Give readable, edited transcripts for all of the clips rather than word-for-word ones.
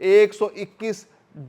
121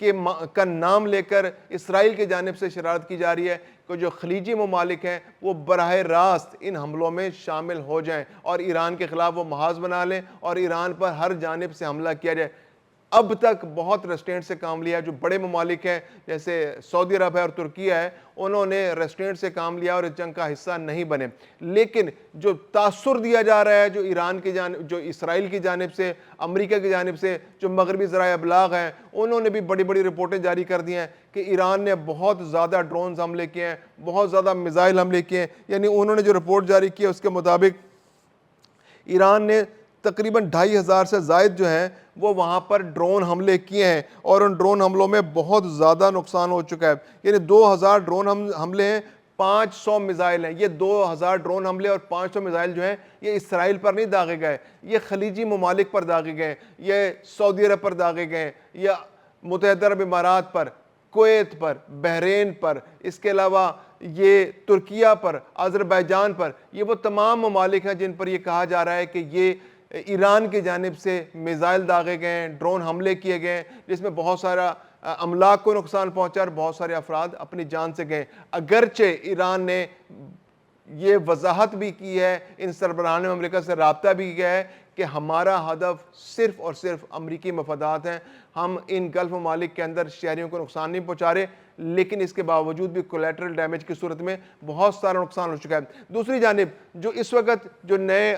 کا نام لے کر اسرائیل کی جانب سے شرارت کی جا رہی ہے کہ جو خلیجی ممالک ہیں وہ براہ راست ان حملوں میں شامل ہو جائیں اور ایران کے خلاف وہ محاذ بنا لیں اور ایران پر ہر جانب سے حملہ کیا جائے۔ اب تک بہت ریسٹرینٹ سے کام لیا، جو بڑے ممالک ہیں جیسے سعودی عرب ہے اور ترکیہ ہے، انہوں نے ریسٹرینٹ سے کام لیا اور اس جنگ کا حصہ نہیں بنے۔ لیکن جو تاثر دیا جا رہا ہے جو ایران کی جانب، جو اسرائیل کی جانب سے، امریکہ کی جانب سے، جو مغربی ذرائع ابلاغ ہیں، انہوں نے بھی بڑی بڑی رپورٹیں جاری کر دی ہیں کہ ایران نے بہت زیادہ ڈرونز حملے کیے ہیں، بہت زیادہ میزائل حملے کیے ہیں۔ یعنی انہوں نے جو رپورٹ جاری کی ہے اس کے مطابق ایران نے تقریباً 2500 سے زائد جو ہیں وہ وہاں پر ڈرون حملے کیے ہیں، اور ان ڈرون حملوں میں بہت زیادہ نقصان ہو چکا ہے۔ یعنی 2000 ڈرون حملے ہیں، 500 میزائل ہیں۔ یہ 2000 ڈرون حملے اور 500 میزائل جو ہیں یہ اسرائیل پر نہیں داغے گئے، یہ خلیجی ممالک پر داغے گئے، یہ سعودی عرب پر داغے گئے، یا متحدہ عرب امارات پر، کویت پر، بحرین پر، اس کے علاوہ یہ ترکیہ پر، آذربائیجان پر۔ یہ وہ تمام ممالک ہیں جن پر یہ کہا جا رہا ہے کہ یہ ایران کی جانب سے میزائل داغے گئے ہیں، ڈرون حملے کیے گئے ہیں، جس میں بہت سارا املاک کو نقصان پہنچا اور بہت سارے افراد اپنی جان سے گئے۔ اگرچہ ایران نے یہ وضاحت بھی کی ہے، ان سربراہان مملکت سے رابطہ بھی کیا ہے کہ ہمارا ہدف صرف اور صرف امریکی مفادات ہیں، ہم ان گلف ممالک کے اندر شہریوں کو نقصان نہیں پہنچا رہے، لیکن اس کے باوجود بھی کولیٹرل ڈیمیج کی صورت میں بہت سارا نقصان ہو چکا ہے۔ دوسری جانب جو اس وقت جو نئے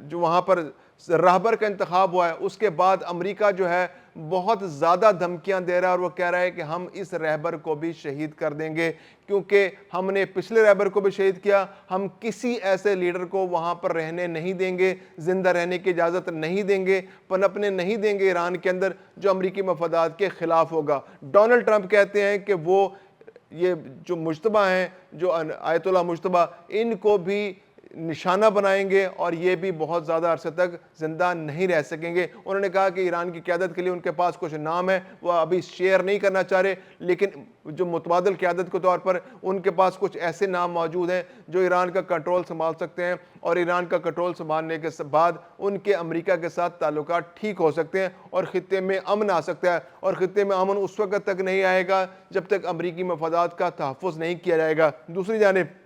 جو وہاں پر رہبر کا انتخاب ہوا ہے، اس کے بعد امریکہ جو ہے بہت زیادہ دھمکیاں دے رہا ہے، اور وہ کہہ رہا ہے کہ ہم اس رہبر کو بھی شہید کر دیں گے، کیونکہ ہم نے پچھلے رہبر کو بھی شہید کیا، ہم کسی ایسے لیڈر کو وہاں پر رہنے نہیں دیں گے، زندہ رہنے کی اجازت نہیں دیں گے، پنپنے نہیں دیں گے ایران کے اندر، جو امریکی مفادات کے خلاف ہوگا۔ ڈونلڈ ٹرمپ کہتے ہیں کہ وہ یہ جو مجتبہ ہیں، جو آیت اللہ مجتبہ، ان کو بھی نشانہ بنائیں گے اور یہ بھی بہت زیادہ عرصے تک زندہ نہیں رہ سکیں گے۔ انہوں نے کہا کہ ایران کی قیادت کے لیے ان کے پاس کچھ نام ہے، وہ ابھی شیئر نہیں کرنا چاہ رہے، لیکن جو متبادل قیادت کے طور پر ان کے پاس کچھ ایسے نام موجود ہیں جو ایران کا کنٹرول سنبھال سکتے ہیں، اور ایران کا کنٹرول سنبھالنے کے بعد ان کے امریکہ کے ساتھ تعلقات ٹھیک ہو سکتے ہیں اور خطے میں امن آ سکتا ہے۔ اور خطے میں امن اس وقت تک نہیں آئے گا جب تک امریکی مفادات کا تحفظ نہیں کیا جائے گا۔ دوسری جانب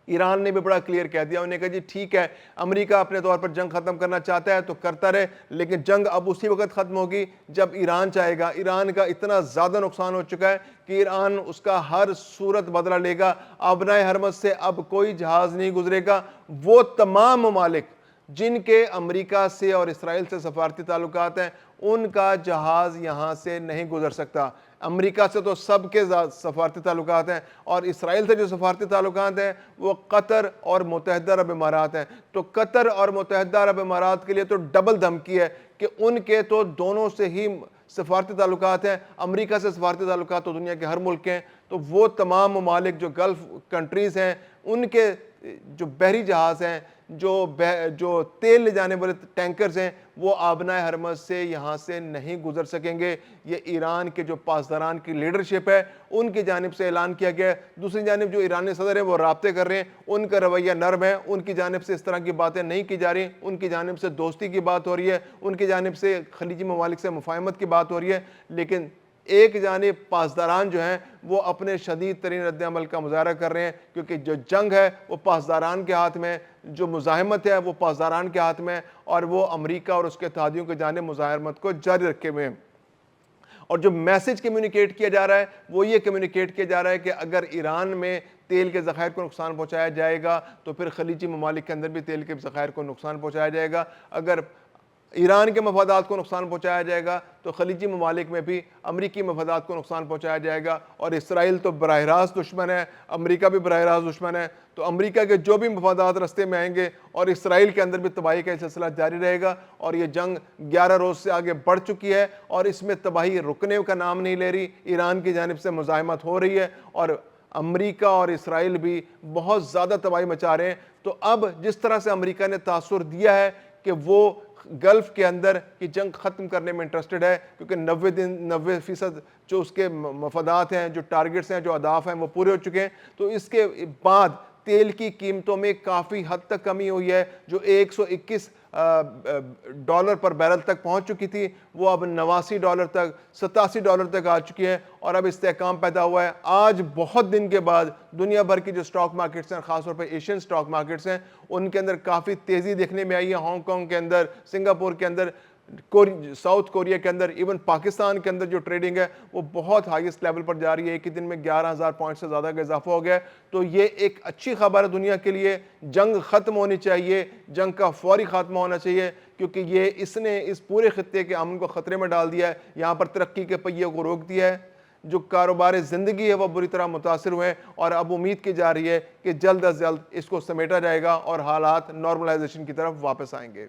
ایران نے بھی بڑا کلیئر کہہ دیا، انہوں نے کہا جی ٹھیک ہے، امریکہ اپنے طور پر جنگ ختم کرنا چاہتا ہے تو کرتا رہے، لیکن جنگ اب اسی وقت ختم ہوگی جب ایران چاہے گا۔ ایران کا اتنا زیادہ نقصان ہو چکا ہے کہ ایران اس کا ہر صورت بدلہ لے گا۔ آبنائے حرمز سے اب کوئی جہاز نہیں گزرے گا۔ وہ تمام ممالک جن کے امریکہ سے اور اسرائیل سے سفارتی تعلقات ہیں، ان کا جہاز یہاں سے نہیں گزر سکتا۔ امریکہ سے تو سب کے سفارتی تعلقات ہیں، اور اسرائیل سے جو سفارتی تعلقات ہیں وہ قطر اور متحدہ عرب امارات ہیں۔ تو قطر اور متحدہ عرب امارات کے لیے تو ڈبل دھمکی ہے کہ ان کے تو دونوں سے ہی سفارتی تعلقات ہیں، امریکہ سے سفارتی تعلقات تو دنیا کے ہر ملک کے ہیں۔ تو وہ تمام ممالک جو گلف کنٹریز ہیں، ان کے جو بحری جہاز ہیں، جو تیل لے جانے والے ٹینکرز ہیں، وہ آبنائے حرمز سے یہاں سے نہیں گزر سکیں گے۔ یہ ایران کے جو پاسداران کی لیڈرشپ ہے ان کی جانب سے اعلان کیا گیا ہے۔ دوسری جانب جو ایرانی صدر ہیں وہ رابطے کر رہے ہیں، ان کا رویہ نرم ہے، ان کی جانب سے اس طرح کی باتیں نہیں کی جا رہی، ان کی جانب سے دوستی کی بات ہو رہی ہے، ان کی جانب سے خلیجی ممالک سے مفاہمت کی بات ہو رہی ہے، لیکن ایک جانب پاسداران جو ہیں وہ اپنے شدید ترین رد عمل کا مظاہرہ کر رہے ہیں، کیونکہ جو جنگ ہے وہ پاسداران کے ہاتھ میں، جو مزاحمت ہے وہ پاسداران کے ہاتھ میں، اور وہ امریکہ اور اس کے اتحادیوں کے جانب مزاحمت کو جاری رکھے ہوئے ہیں۔ اور جو میسج کمیونیکیٹ کیا جا رہا ہے وہ یہ کمیونیکیٹ کیا جا رہا ہے کہ اگر ایران میں تیل کے ذخائر کو نقصان پہنچایا جائے گا تو پھر خلیجی ممالک کے اندر بھی تیل کے ذخائر کو نقصان پہنچایا جائے گا۔ اگر ایران کے مفادات کو نقصان پہنچایا جائے گا تو خلیجی ممالک میں بھی امریکی مفادات کو نقصان پہنچایا جائے گا۔ اور اسرائیل تو براہ راست دشمن ہے، امریکہ بھی براہ راست دشمن ہے، تو امریکہ کے جو بھی مفادات رستے میں آئیں گے اور اسرائیل کے اندر بھی تباہی کا سلسلہ جاری رہے گا۔ اور یہ جنگ 11 روز سے آگے بڑھ چکی ہے اور اس میں تباہی رکنے کا نام نہیں لے رہی، ایران کی جانب سے مزاحمت ہو رہی ہے اور امریکہ اور اسرائیل بھی بہت زیادہ تباہی مچا رہے ہیں۔ تو اب جس طرح سے امریکہ نے تاثر دیا ہے کہ وہ گلف کے اندر کی جنگ ختم کرنے میں انٹرسٹڈ ہے، کیونکہ 90% جو اس کے مفادات ہیں، جو ٹارگٹس ہیں، جو اہداف ہیں وہ پورے ہو چکے ہیں، تو اس کے بعد تیل کی قیمتوں میں کافی حد تک کمی ہوئی ہے۔ جو 121 ڈالر پر بیرل تک پہنچ چکی تھی، وہ اب 89 ڈالر تک، 87 ڈالر تک آ چکی ہے، اور اب استحکام پیدا ہوا ہے۔ آج بہت دن کے بعد دنیا بھر کی جو سٹاک مارکیٹس ہیں، خاص طور پہ ایشین سٹاک مارکیٹس ہیں، ان کے اندر کافی تیزی دیکھنے میں آئی ہے۔ ہانگ کانگ کے اندر، سنگاپور کے اندر، ساؤتھ کوریا کے اندر، ایون پاکستان کے اندر جو ٹریڈنگ ہے وہ بہت ہائیسٹ لیول پر جا رہی ہے۔ ایک ہی دن میں 11,000 پوائنٹ سے زیادہ کا اضافہ ہو گیا ہے۔ تو یہ ایک اچھی خبر ہے دنیا کے لیے۔ جنگ ختم ہونی چاہیے، جنگ کا فوری خاتمہ ہونا چاہیے، کیونکہ یہ اس نے اس پورے خطے کے امن کو خطرے میں ڈال دیا ہے، یہاں پر ترقی کے پہیے کو روک دیا ہے۔ جو کاروبار زندگی ہے وہ بری طرح متاثر ہوئے ہیں، اور اب امید کی جا رہی ہے کہ جلد از جلد اس کو سمیٹا جائے گا اور حالات نارملائزیشن کی طرف واپس آئیں گے۔